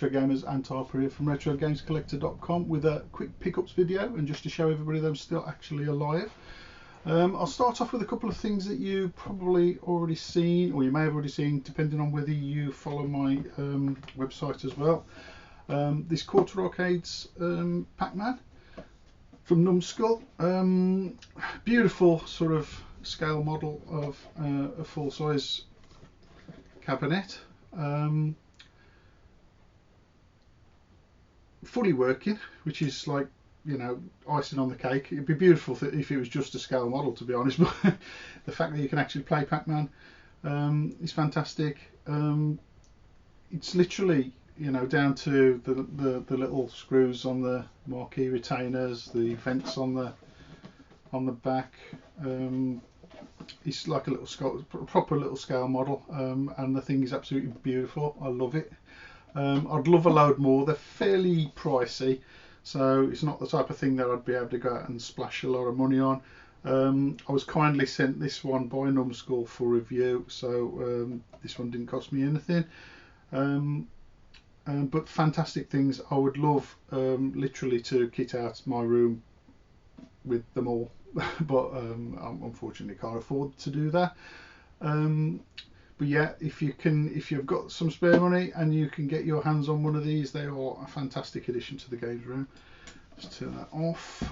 retro gamers, and Tarper here from retrogamescollector.com with a quick pickups video, and just to show everybody that I'm still actually alive. I'll start off with a couple of things that you probably already seen, or you may have already seen, depending on whether you follow my website as well. This Quarter Arcades Pac-Man from Numskull, beautiful sort of scale model of a full-size cabinet, fully working, which is like, you know, icing on the cake. It'd be beautiful if it was just a scale model, to be honest, but the fact that you can actually play Pac-Man is fantastic. It's literally, you know, down to the little screws on the marquee retainers, the vents on the back. It's like a proper little scale model, and the thing is absolutely beautiful. I love it. I'd love a load more. They're fairly pricey, so it's not the type of thing that I'd be able to go out and splash a lot of money on. I was kindly sent this one by Numskull for review, so this one didn't cost me anything. But fantastic things. I would love literally to kit out my room with them all, but unfortunately can't afford to do that. But yeah, if you've got some spare money and you can get your hands on one of these, they are a fantastic addition to the games room. Let's turn that off.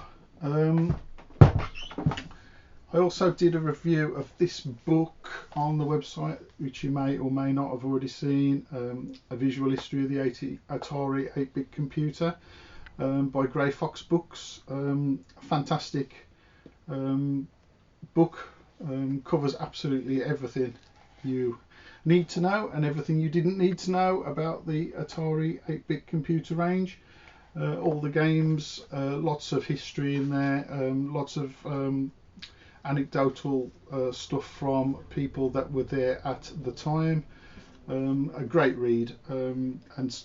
I also did a review of this book on the website, which you may or may not have already seen, A Visual History of the Atari 8-Bit Computer, by Grey Fox Books. Fantastic book, covers absolutely everything you need to know and everything you didn't need to know about the Atari 8-bit computer range. All the games, lots of history in there, lots of anecdotal stuff from people that were there at the time. A great read, and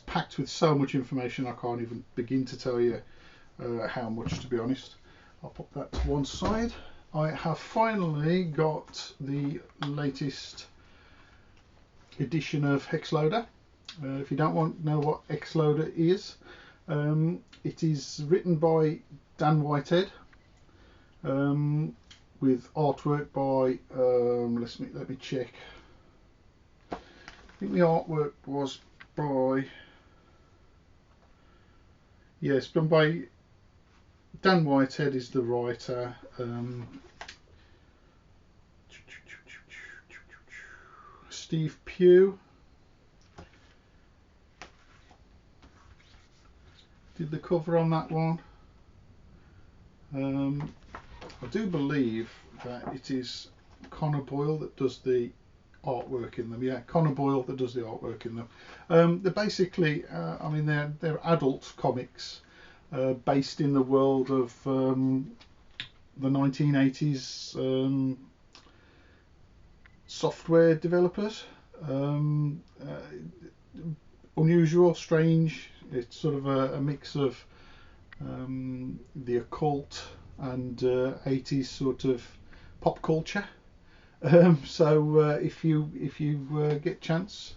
packed with so much information I can't even begin to tell you how much, to be honest. I'll pop that to one side. I have finally got the latest edition of Hexloader. If you don't know what Hexloader is, it is written by Dan Whitehead, with artwork by let me check. I think the artwork was by, yes, done by Dan Whitehead is the writer. Steve Pugh did the cover on that one. I do believe that it is Connor Boyle that does the artwork in them. Yeah, Connor Boyle that does the artwork in them. They're basically, I mean, they're adult comics based in the world of the 1980s software developers. Unusual, strange. It's sort of a mix of the occult and 80s sort of pop culture. So if you get chance,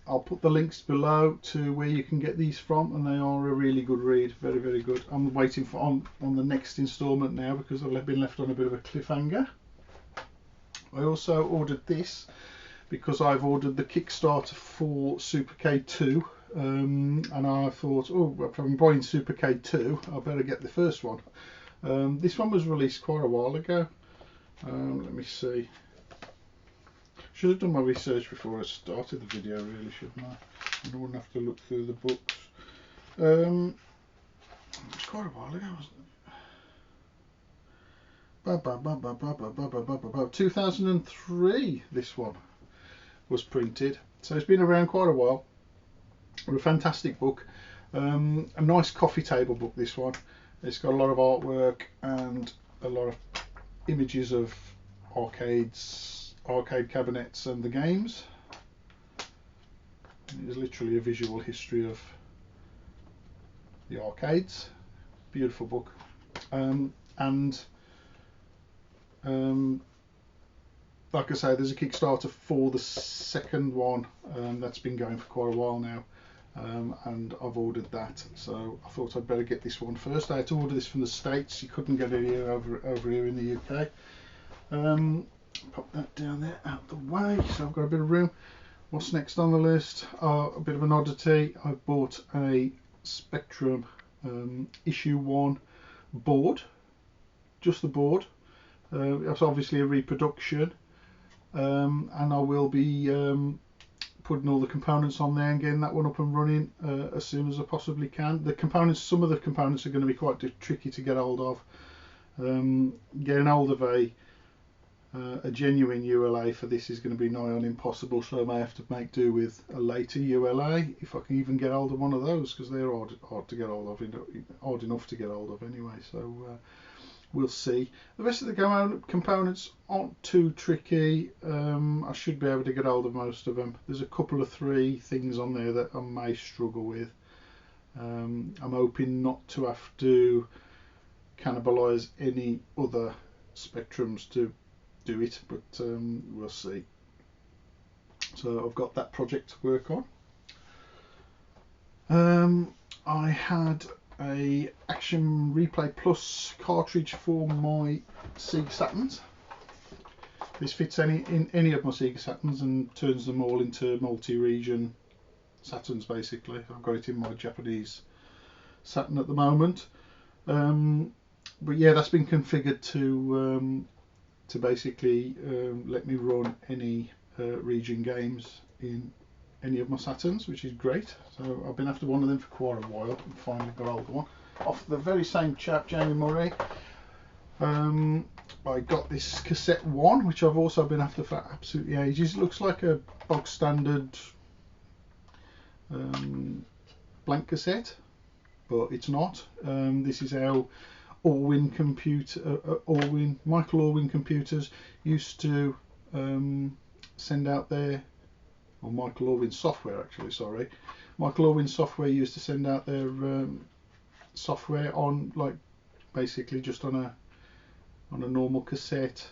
I'll put the links below to where you can get these from, and they are a really good read. Very, very good. I'm waiting for on the next instalment now because I've been left on a bit of a cliffhanger. I also ordered this because I've ordered the Kickstarter for Supercade 2, and I thought, oh, if I'm buying Supercade 2, I better get the first one. This one was released quite a while ago. Let me see. Should have done my research before I started the video, really, shouldn't I? I wouldn't have to look through the books. It was quite a while ago, wasn't it? 2003 this one was printed, so it's been around quite a while. A fantastic book, a nice coffee table book, this one. It's got a lot of artwork and a lot of images of arcade cabinets and the games. It is literally a visual history of the arcades. Beautiful book, and like I say, there's a Kickstarter for the second one that's been going for quite a while now, and I've ordered that, so I thought I'd better get this one first. I had to order this from the States, you couldn't get it here over here in the UK. Pop that down there out the way, so I've got a bit of room. What's next on the list? A bit of an oddity. I bought a Spectrum issue 1 board, just the board. It's obviously a reproduction, and I will be putting all the components on there and getting that one up and running as soon as I possibly can. The components, some of the components are going to be quite tricky to get hold of. Getting hold of a genuine ULA for this is going to be nigh on impossible, so I may have to make do with a later ULA if I can even get hold of one of those, because they're hard to get hold of, hard enough to get hold of anyway. So we'll see. The rest of the components aren't too tricky. I should be able to get hold of most of them. There's a couple of 3 things on there that I may struggle with. I'm hoping not to have to cannibalise any other Spectrums to do it, but we'll see. So I've got that project to work on. I had a Action Replay Plus cartridge for my Sega Saturns. This fits in any of my Sega Saturns and turns them all into multi-region Saturns basically. I've got it in my Japanese Saturn at the moment. But yeah, that's been configured to basically let me run any region games in any of my Saturns, which is great. So I've been after one of them for quite a while and finally got hold of one off the very same chap, Jamie Murray. I got this cassette 1, which I've also been after for absolutely ages. It looks like a bog standard blank cassette, but it's not. This is how Michael Allwyn computers used to send out their, or Michael Allwyn software actually, sorry. Michael Allwyn software used to send out their software on, like, basically just on a normal cassette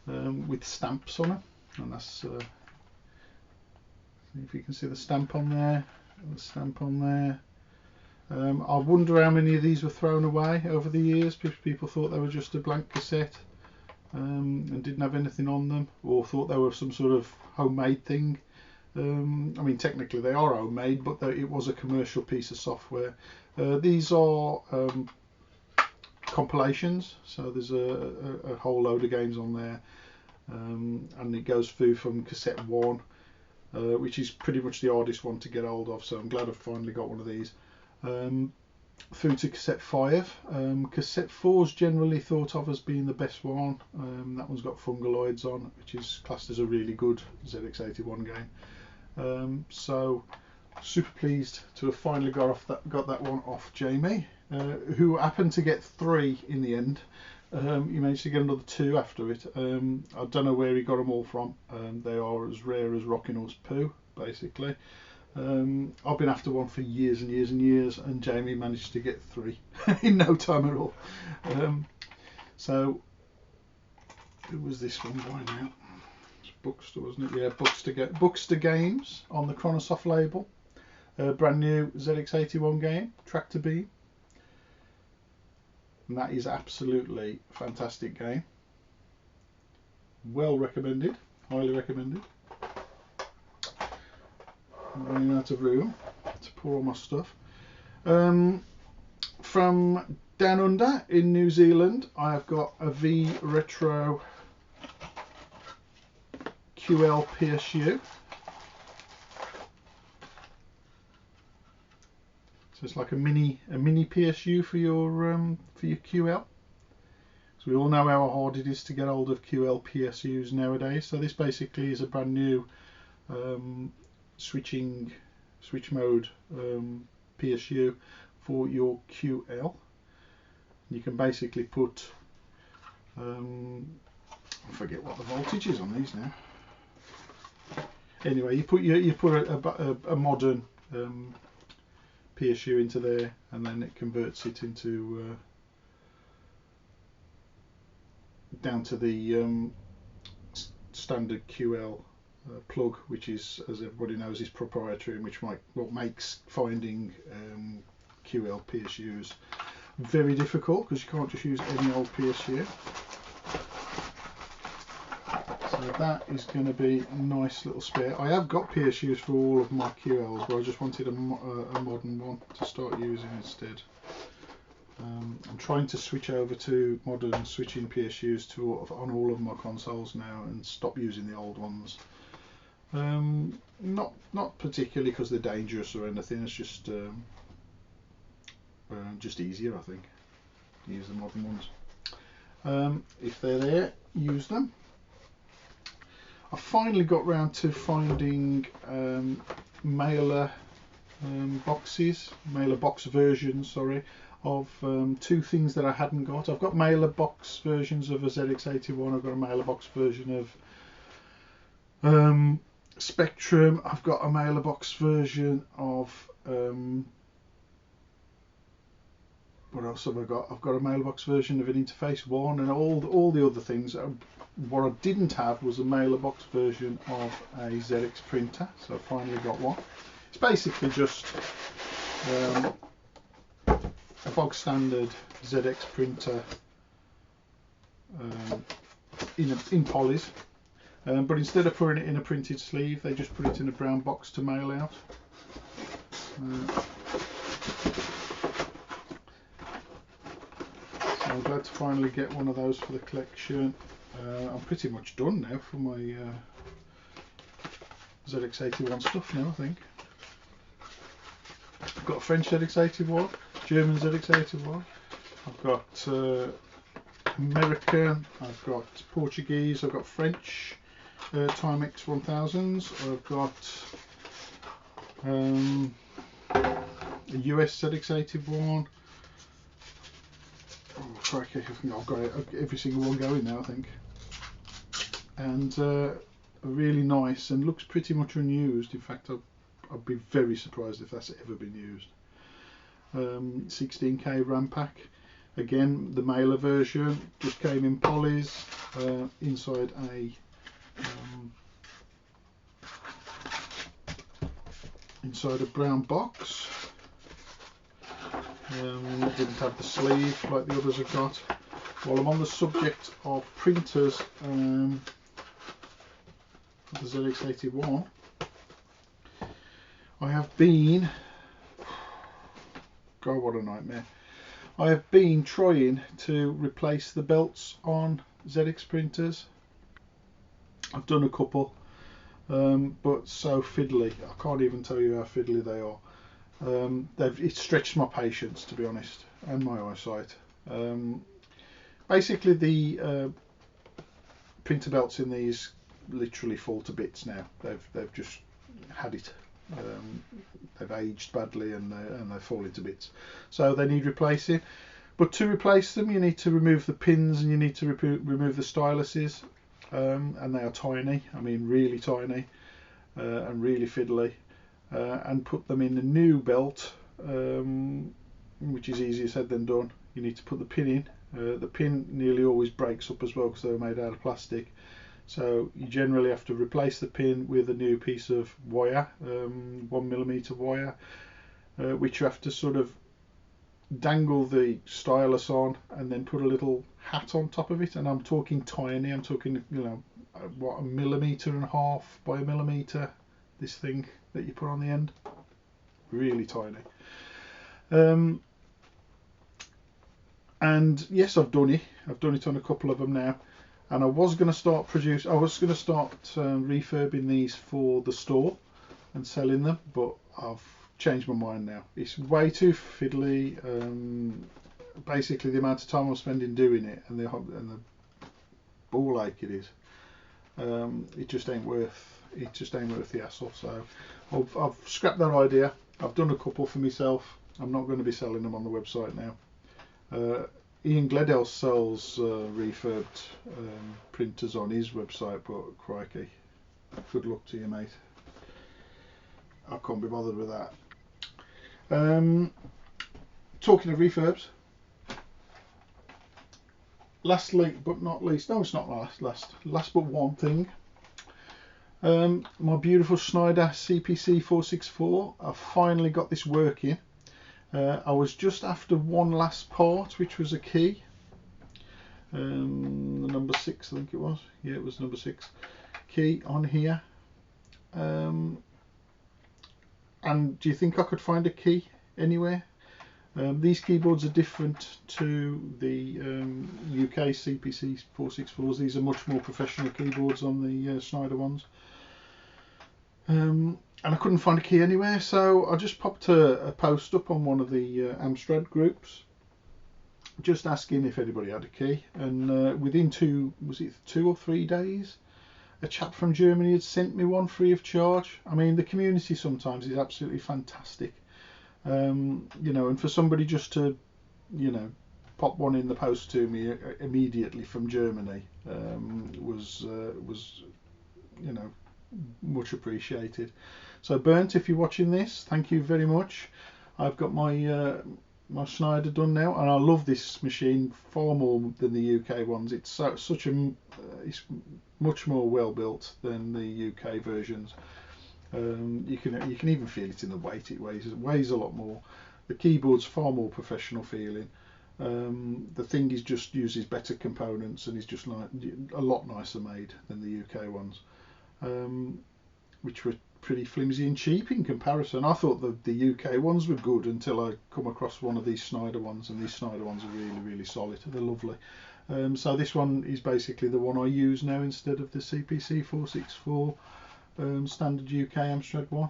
with stamps on it, and that's see if you can see the stamp on there, and the stamp on there. I wonder how many of these were thrown away over the years because people thought they were just a blank cassette and didn't have anything on them, or thought they were some sort of homemade thing. I mean, technically they are homemade, but it was a commercial piece of software. These are compilations, so there's a whole load of games on there, and it goes through from cassette 1, which is pretty much the hardest one to get hold of, so I'm glad I've finally got one of these. Through to cassette 5. Cassette 4 is generally thought of as being the best one. That one's got Fungaloids on, which is classed as a really good ZX81 game. So super pleased to have finally got that one off Jamie, who happened to get 3 in the end. He managed to get another 2 after it. I don't know where he got them all from. They are as rare as rocking horse poo, basically. I've been after one for years and years and years, and Jamie managed to get 3 in no time at all. So who was this one by now? It's Buxter, wasn't it? Yeah, Buxter Games on the Chronosoft label. Brand new ZX81 game, Tractor Beam, and that is absolutely a fantastic game. Well recommended, highly recommended. I'm running out of room to pour all my stuff. From down under in New Zealand, I have got a V Retro QL PSU. So it's like a mini PSU for your QL. So we all know how hard it is to get hold of QL PSUs nowadays. So this basically is a brand new switch mode PSU for your QL. You can basically put I forget what the voltage is on these now. Anyway, you put a modern PSU into there, and then it converts it into down to the standard QL plug, which is, as everybody knows, is proprietary, and which what makes finding QL PSUs very difficult, because you can't just use any old PSU. So that is going to be a nice little spare. I have got PSUs for all of my QLs, but I just wanted a modern one to start using instead. I'm trying to switch over to modern switching PSUs on all of my consoles now, and stop using the old ones. Not particularly because they're dangerous or anything. It's just easier, I think, to use the modern ones. If they're there, use them. I finally got round to finding mailer box versions, sorry, of two things that I hadn't got. I've got mailer box versions of a ZX81. I've got a mailer box version of Spectrum. I've got a mailer box version of what else have I got? I've got a mailer box version of an Interface 1 and all the other things. What I didn't have was a mailer box version of a ZX printer, so I finally got one. It's basically just a bog standard ZX printer in polys, but instead of putting it in a printed sleeve, they just put it in a brown box to mail out. So I'm glad to finally get one of those for the collection. I'm pretty much done now for my ZX81 stuff now, I think. I've got a French ZX81, German ZX81, I've got American, I've got Portuguese, I've got French Timex 1000s, I've got a US ZX81. Oh crikey, I've got every single one going now, I think. And really nice, and looks pretty much unused. In fact, I'd be very surprised if that's ever been used. 16K RAM pack. Again, the mailer version just came in polys inside a brown box. It didn't have the sleeve like the others have got. While I'm on the subject of printers for the ZX81, I have been, God, what a nightmare. I have been trying to replace the belts on ZX printers. I've done a couple, but so fiddly. I can't even tell you how fiddly they are. It's stretched my patience, to be honest, and my eyesight. Basically, the printer belts in these literally fall to bits now. They've just had it. They've aged badly and they fall into bits. So they need replacing. But to replace them, you need to remove the pins and you need to remove the styluses. And they are tiny. I mean, really tiny and really fiddly. And put them in a new belt, which is easier said than done. You need to put the pin in. The pin nearly always breaks up as well because they're made out of plastic. So you generally have to replace the pin with a new piece of wire, 1mm wire, which you have to sort of dangle the stylus on and then put a little hat on top of it. And I'm talking tiny. I'm talking, you know, what, 1.5 millimeters by 1 millimeter. This thing that you put on the end, really tiny. And yes, I've done it. I've done it on a couple of them now. And I was going to start refurbing these for the store and selling them, but I've changed my mind now. It's way too fiddly. Basically, the amount of time I'm spending doing it and the ball ache it is, it just ain't worth the hassle. So I've scrapped that idea. I've done a couple for myself. I'm not going to be selling them on the website now. Ian Gledell sells refurbed printers on his website, but crikey, good luck to you, mate. I can't be bothered with that. Talking of refurbs, lastly but not least, no, it's not last but one thing. My beautiful Schneider CPC 464. I finally got this working. I was just after one last part, which was a key. The number 6, I think it was. Yeah, it was number 6 key on here. And do you think I could find a key anywhere? These keyboards are different to the UK CPC 464s. These are much more professional keyboards on the Schneider ones. And I couldn't find a key anywhere, so I just popped a post up on one of the Amstrad groups, just asking if anybody had a key. And within 2 or 3 days, a chap from Germany had sent me one free of charge. I mean, the community sometimes is absolutely fantastic. You know, and for somebody just to, you know, pop one in the post to me immediately from Germany was you know, much appreciated. So Bernd, if you're watching this, thank you very much. I've got my my Schneider done now, and I love this machine far more than the UK ones. It's it's much more well built than the UK versions. You can even feel it in the weight. It weighs a lot more. The keyboard's far more professional feeling. The thing just uses better components and is just like a lot nicer made than the UK ones, which were pretty flimsy and cheap in comparison. I thought the UK ones were good until I come across one of these Schneider ones, and these Schneider ones are really solid. They're lovely. So this one is basically the one I use now instead of the CPC 464 standard UK Amstrad one.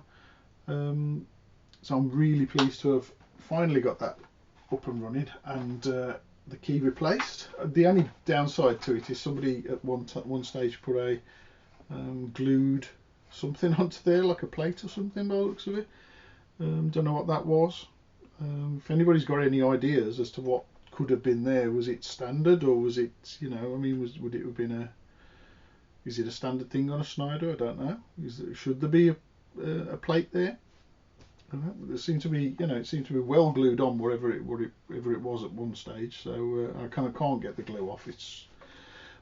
So I'm really pleased to have finally got that up and running, and the key replaced. The only downside to it is somebody at one stage put a glued something onto there, like a plate or something by the looks of it. Don't know what that was. If anybody's got any ideas as to what could have been there, was it standard, or was it, you know, I mean, would it have been is it a standard thing on a Schneider? I don't know. Should there be a plate there? I don't know. It seemed to be, you know, it seemed to be well glued on whatever it was at one stage. So I kind of can't get the glue off. It's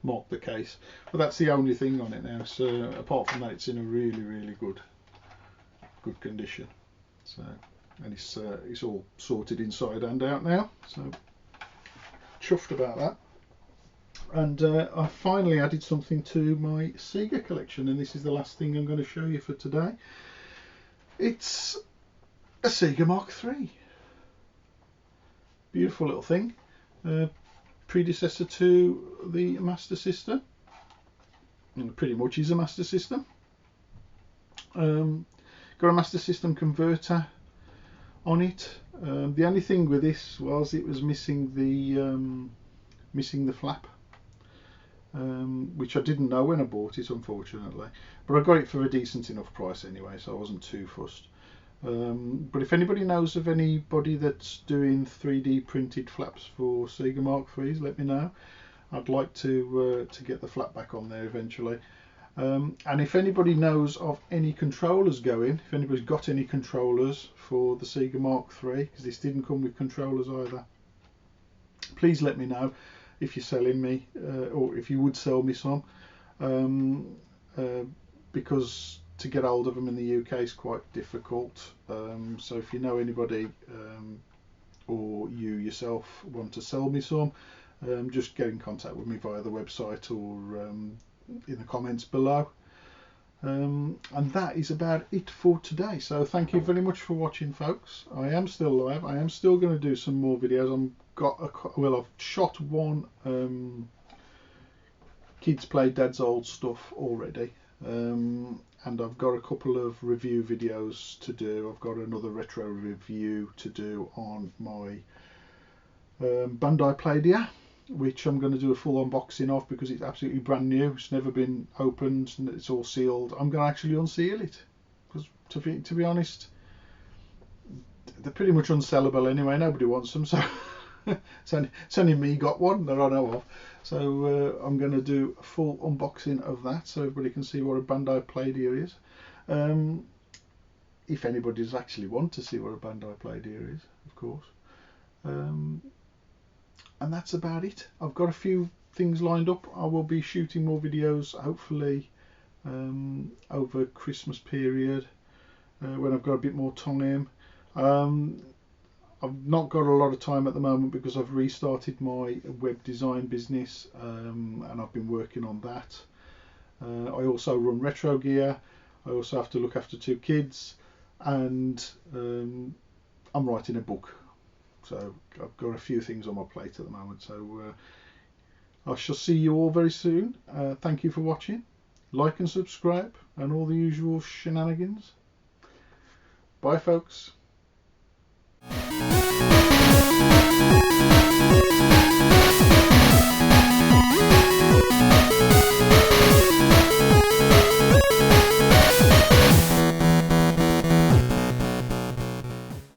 marked the case, but that's the only thing on it now. So apart from that, it's in a really good condition. So, and it's all sorted inside and out now. So chuffed about that. And I finally added something to my Sega collection, and this is the last thing I'm going to show you for today. It's a Sega Mark III. Beautiful little thing. Predecessor to the Master System. And pretty much is a Master System. Got a Master System converter on it. The only thing with this was it was missing the flap. Which I didn't know when I bought it, unfortunately, but I got it for a decent enough price anyway, so I wasn't too fussed. But if anybody knows of anybody that's doing 3D printed flaps for Sega Mark IIIs, let me know. I'd like to get the flap back on there eventually. And if anybody knows of any controllers going, if anybody's got any controllers for the Sega Mark III, because this didn't come with controllers either, please let me know. If you're selling me, or if you would sell me some, because to get hold of them in the UK is quite difficult. So if you know anybody, or you yourself want to sell me some, just get in contact with me via the website or in the comments below. And that is about it for today. So thank you very much for watching, folks. I am still live. I am still going to do some more videos. I've shot one Kids Play Dad's Old Stuff already, and I've got a couple of review videos to do. I've got another retro review to do on my Bandai Playdia, which I'm going to do a full unboxing of because it's absolutely brand new. It's never been opened and it's all sealed. I'm going to actually unseal it because, to be honest, they're pretty much unsellable anyway. Nobody wants them, so it's only me got one that I know of. So I'm going to do a full unboxing of that so everybody can see what a Bandai Playdia is. If anybody does actually want to see what a Bandai Playdia is, of course. And that's about it. I've got a few things lined up. I will be shooting more videos, hopefully over Christmas period when I've got a bit more time. I've not got a lot of time at the moment because I've restarted my web design business, and I've been working on that. I also run Retro Gear. I also have to look after 2 kids, and I'm writing a book. So I've got a few things on my plate at the moment. So I shall see you all very soon. Thank you for watching. Like and subscribe and all the usual shenanigans. Bye folks.